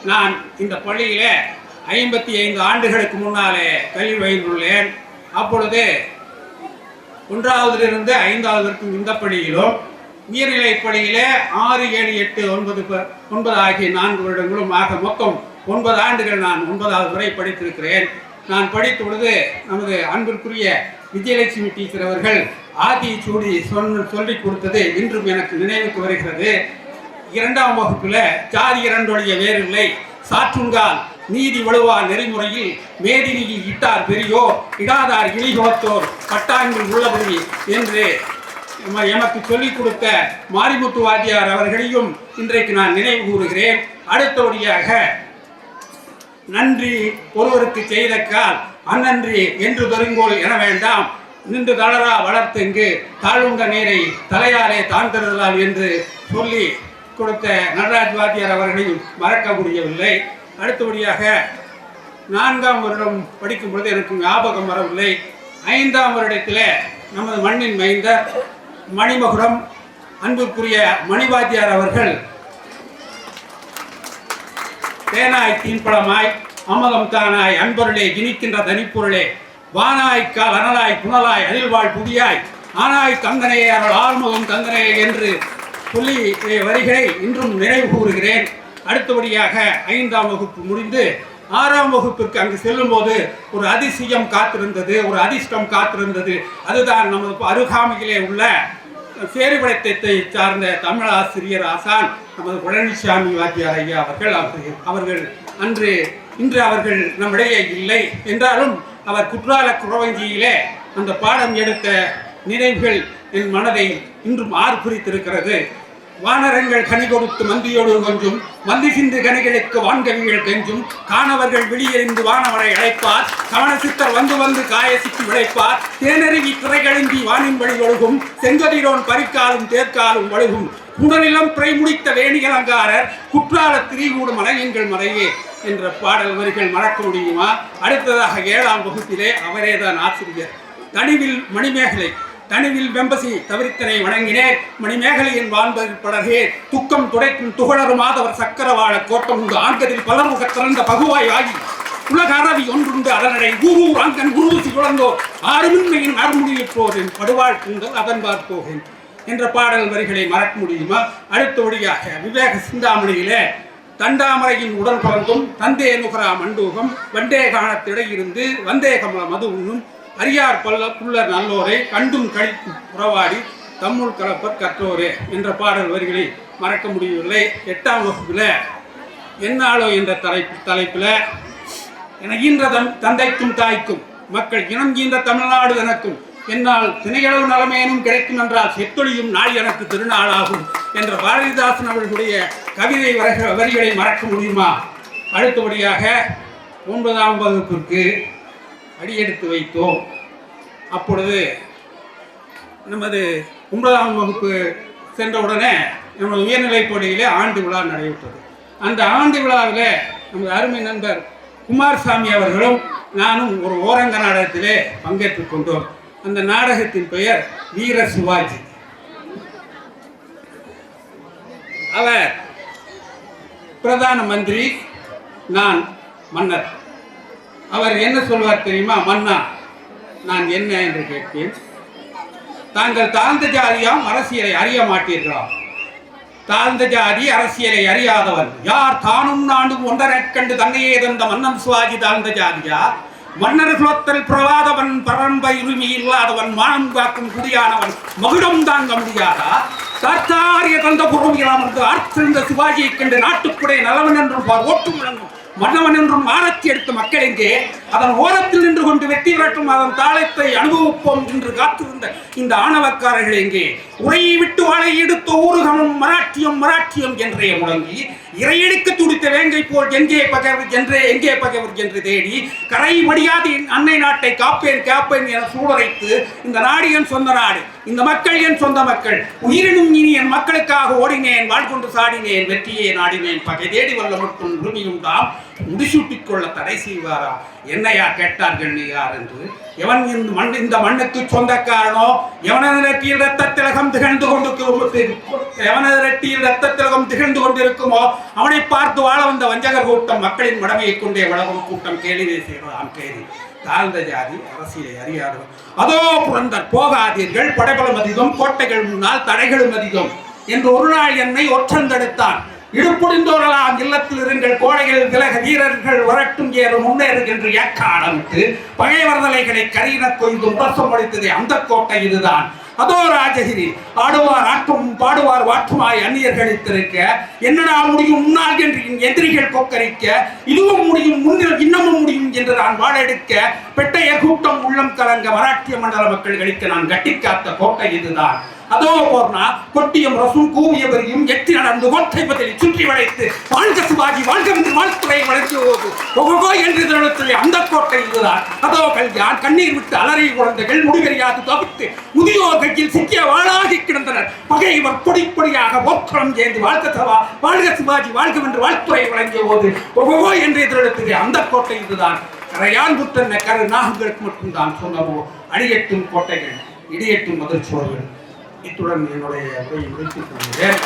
நான் இந்த பள்ளியிலே 55 ஆண்டுகளுக்கு முன்னாலே கல்வி பயின்றுள்ளேன். அப்பொழுது 1வதிலிருந்து 5வதற்கும் இந்த பள்ளியிலும், உயர்நிலைப் பள்ளியிலே 6, 7, 8, 9 ஆகிய 4 வருடங்களும் ஆக மொத்தம் 9 ஆண்டுகள் நான் 9வது வரை படித்திருக்கிறேன். நான் படித்த பொழுது நமது அன்பிற்குரிய விஜயலட்சுமி டீச்சர் அவர்கள் ஆதி சூடி சொல்லிக் கொடுத்தது இன்றும் எனக்கு நினைவுக்கு வருகிறது. 2ஆம் வகுப்பில் ஜாதி இரண்டொழிய வேறில்லை, சாற்றுங்கால் நீதி வலுவா நெறிமுறையில் மேதினியில் இட்டார் பெரியோர், இடாதார் இழிகுலத்தோர் பட்டாங்கில் உள்ளபடி என்று எமக்கு சொல்லிக் கொடுத்த மாரிமுத்து வாத்தியார் அவர்களையும் இன்றைக்கு நான் நினைவு கூறுகிறேன். அடுத்தபடியாக, நன்றி ஒருவருக்கு செய்தக்கால் அந்நன்றி என்று பெருங்கோள் என வேண்டாம், நின்று தளரா வளர்த்தெங்கு தாழ்வுண்ட நீரை தலையாலே தாழ்ந்தருதலால் என்று சொல்லி கொடுத்த நடராஜ் வாத்தியார் அவர்களையும் மறக்க முடியவில்லை. அடுத்தபடியாக 4ஆம் வருடம் படிக்கும் பொழுது எனக்கு ஞாபகம் வரவில்லை. 5ஆம் வருடத்தில் நமது மண்ணின் மைந்தர் மணிமகுடம் அன்புக்குரிய மணிவாத்தியார் அவர்கள் தேனாய் தீன்பழமாய் அமலம் தானாய் அன்பொருளே இனிக்கின்ற தனிப்பொருளே வானாய்க்கால் அனலாய் புனலாய் அதில்வாழ் புதியாய் ஆனாய் தந்தனையே அவள் ஆறுமுகம் தந்தனையே என்று சொல்லி வரிகளை இன்றும் நினைவு கூறுகிறேன். அடுத்தபடியாக 5ஆம் வகுப்பு முடிந்து 6ஆம் வகுப்பிற்கு அங்கு செல்லும் போது ஒரு அதிசயம் காத்திருந்தது, ஒரு அதிர்ஷ்டம் காத்திருந்தது. அதுதான் நமது அருகாமையிலே உள்ள சேருவிடத்தை சார்ந்த தமிழ் ஆசிரியர் ஆசான் நமது பழனிசாமி வாத்தியார் ஐயா அவர்கள் இன்று அவர்கள் நம்மிடையே இல்லை என்றாலும் அவர் குற்றால குறவஞ்சியிலே அந்த பாடம் எடுத்த நினைவுகள் என் மனதை இன்றும் ஆர்ப்பரித்திருக்கிறது. வானரங்கள் கனி கொடுத்து மந்தியோடு கொஞ்சும், மந்தி சிந்து கனிகளுக்கு வான்கவிகள் கெஞ்சும், காணவர்கள் வெளியெறிந்து வானவரை அழைப்பார், கவன சித்தர் வந்து காயசிக்கு விளைப்பார், தேனருவி திரைகழுந்தி வானின் வழி ஒழுகும், செங்கதிரோன் பறிக்காலும் தேர்க்காலும் வழுகும், குடநிலம் பிறை முடித்த வேணிகலங்காரர் குற்றால திரிகூடும் மலையங்கள் மலையே என்ற பாடல் வரிகள் மறக்க முடியுமா? அடுத்ததாக 7ஆம் வகுப்பிலே அவரேதான் ஆசிரியர். தனிவில் மணிமேகலை தனிவில் வெம்பசி தவிர்த்தனை வணங்கினேன், மணிமேகலையின் வான்பதில் படகே துக்கம் துடைக்கும் துகளரும் மாதவர் சக்கரவாழ கோட்டம் உண்டு, ஆண்களில் பலருக திறந்த பகுவாய் ஆகி உலக அறவி ஒன்றுண்டு அதனடை ஊரூர் அங்கன் உருவசி குழந்தோர் ஆறுமின்மையின் அறமுடியிற்றோரின் படுவாழ் கூந்தல் அதன் பார்ப்போகேன் என்ற பாடல் வரிகளை மறக்க முடியுமா? அடுத்தபடியாக விவேக சிந்தாமணியிலே தண்டாமரையின் உடல் பறந்தும் தந்தே நுகரா மண்டூகம் வண்டே காணத்திடையிருந்து வந்தே கமல மது உண்ணும் அரியார் புல்லர் நல்லோரை கண்டும் கழித்தும் புறவாடி தம்முள் கலப்பர் கற்றோரே என்ற பாடல் வரிகளை மறக்க முடியவில்லை. 8ஆம் வகுப்பில் என்னாலோ என்ற தலைப்பில் எனக்கின்ற தந்தைக்கும் தாய்க்கும் மக்கள் இனம் ஈன்ற தமிழ்நாடு எனக்கும் என்னால் திணையளவு நலமேனும் கிடைக்கும் என்றால் செத்தொழியும் நாள் எனக்கு திருநாளாகும் என்ற பாரதிதாசன் அவர்களுடைய கவிதை வரிகளை மறக்க முடியுமா? அடுத்தபடியாக 9ஆம் வகுப்பிற்கு அடியெடுத்து வைத்தோம். அப்பொழுது நமது 9ஆம் வகுப்பு சென்றவுடனே நமது உயர்நிலைப் பள்ளியிலே ஆண்டு விழா நடைபெற்றது. அந்த ஆண்டு விழாவில் நமது அருமை நண்பர் குமாரசாமி அவர்களும் நானும் ஒரு ஓரங்க நாடகத்திலே பங்கேற்றுக் கொண்டோம். அந்த நாடகத்தின் பெயர் வீர சிவாஜி. அவர் பிரதான மந்திரி, நான் மன்னர். அவர் என்ன சொல்வார் தெரியுமா? மன்னா, நான் என்ன என்று கேட்பேன். தாங்கள் தாழ்ந்த ஜாதியாம் அரசியலை அறிய மாட்டீர்களா? தாழ்ந்த ஜாதி அரசியலை அறியாதவன் யார்? தானும் நானும் ஒன்றரை கண்டு தன்னையே தந்த மன்னன் சிவாஜி தாழ்ந்த ஜாதியா? மன்னர் குலத்தில் பிரவாதவன், பரம்பை உரிமை இல்லாதவன், மானம் காக்கும் குடியானவன் மகுடம் தாங்க முடியாதா? தற்சாரிய தந்த புறவியில் அமர்ந்து ஆற்றிருந்த சிவாஜியை கண்டு நாட்டுக்குடைய நலவன் என்றும் ஓட்டு முழங்கும் மன்னவன் என்றும் ஆரத்தி எடுத்த மக்கள் எங்கே? அதன் ஓரத்தில் நின்று கொண்டு வெற்றி விரட்டும் அதன் தாளத்தை அனுபவிப்போம் என்று காத்திருந்த இந்த ஆணவக்காரர்கள் எங்கே? உரையை விட்டு வாழை எடுத்த ஊருகமும் மராட்டியம் என்றே முழங்கி இறையெடுக்க துடித்த வேங்கை போல் எங்கே பகைவர் என்று தேடி கரை மடியாது அன்னை நாட்டை காப்பேன் என சூழரைத்து இந்த நாடு என் சொந்த நாடு, இந்த மக்கள் என் சொந்த மக்கள், உயிரினும் இனி என் மக்களுக்காக ஓடினேன், வாழ்கொண்டு சாடினேன், வெற்றியே நாடினேன், பகை தேடி வல்ல மட்டும் உரிமையுண்டாம் முடிசூட்டிக் கொள்ள தடை செய்வாரா? என்னையா கேட்டார்கள் நீ யார் என்று? எவன் இந்த மண்ணுக்கு சொந்தக்காரனோ, எவனது ரெட்டியில் ரத்த திலகம் திகழ்ந்து கொண்டிருக்குமோ அவனை பார்த்து வாழ வந்த வஞ்சகர் கூட்டம் மக்களின் மடமையை கொண்டே வளரும் கூட்டம் கேளிரை செய்வதாம் கேள்வி. தாழ்ந்த ஜாதி அரசியலை அறியாதவர் அதோ புரந்தர் போகாதீர்கள், படைபலம் அதிகம், கோட்டைகள் முன்னால் தடைகளும் அதிகம் என்று ஒரு நாள் என்னை ஒற்றந்தெடுத்தான். இடுப்புடிந்தோரலாம் இல்லத்தில் இருங்கள், கோடைகள் விலக, வீரர்கள் வரட்டும் ஏறும் முன்னேறுகின்ற ஏக்காடமிட்டு பகைவர்தலைகளை கரீன கொய்து முரசம் அளித்ததே அந்த கோட்டை இதுதான். அதோ ராஜகிரி ஆடுவார் ஆட்டும் பாடுவார் வாற்றுமாய் அந்நியர்களித்திருக்க, என்னடா முடியும் முன்னால் என்று எதிரிகள் கொக்கரிக்க, இதுவும் முடியும் முன்னில் இன்னமும் முடியும் என்று நான் வாழெடுக்க, பெட்டைய கூட்டம் உள்ளம் கலங்க மராட்டிய மண்டல மக்கள் கழிக்க நான் கட்டிக்காத்த கோட்டை இதுதான். அதோ போர்னா கொட்டியம் ரசும் கூவிய பெரியும் எட்டி நடந்து கோட்டை பதிலை சுற்றி வளைத்து வாழ்க சிவாஜி வாழ்க என்று வாழ்த்துறை வளர்த்துவோது ஒகோ என்று தினத்திலே அந்த கோட்டை இதுதான். அதோ கல்யாண் கண்ணீர் விட்டு அலறி குழந்தைகள் முடிவெறியாது தவிர்த்து முதியோர் கையில் சிக்கிய வாழாகி கிடந்தனர். பகைவர் பொடிப்பொடியாக போர்க்களம் சேர்ந்து வாழ்க சிவாஜி வாழ்க என்று வாழ்த்துறை வழங்கிய போது ஒகோ என்று தினத்திலே அந்த கோட்டை இதுதான். கரையான் புத்தன்ன கரு நாகங்களுக்கு மட்டும்தான் சொன்னவோ அடியட்டும் கோட்டைகள் இடியட்டும் மதிர்ச்சோர்கள். இத்துடன் என்னுடைய உரையை முடித்துக் கொள்கிறேன்.